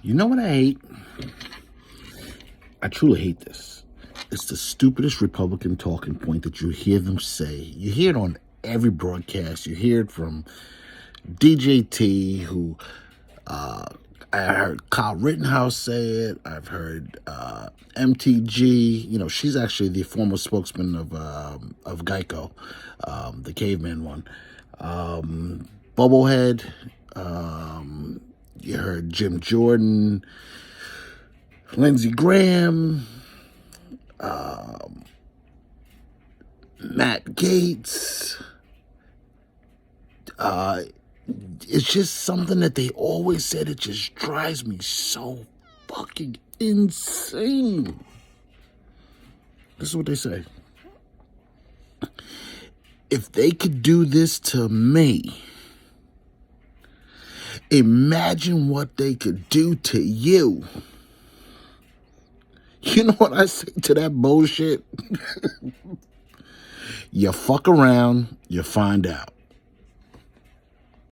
You know what I hate? I truly hate this. It's the stupidest Republican talking point that you hear them say. You hear it on every broadcast. You hear it from DJT, who I heard Kyle Rittenhouse say it. I've heard MTG. You know, she's actually the former spokesman of Geico, the caveman one. Bubblehead. You heard Jim Jordan, Lindsey Graham, Matt Gaetz. It's just something that they always said. It just drives me so fucking insane. This is what they say. If they could do this to me, imagine what they could do to you. You know what I say to that bullshit? You fuck around, you find out.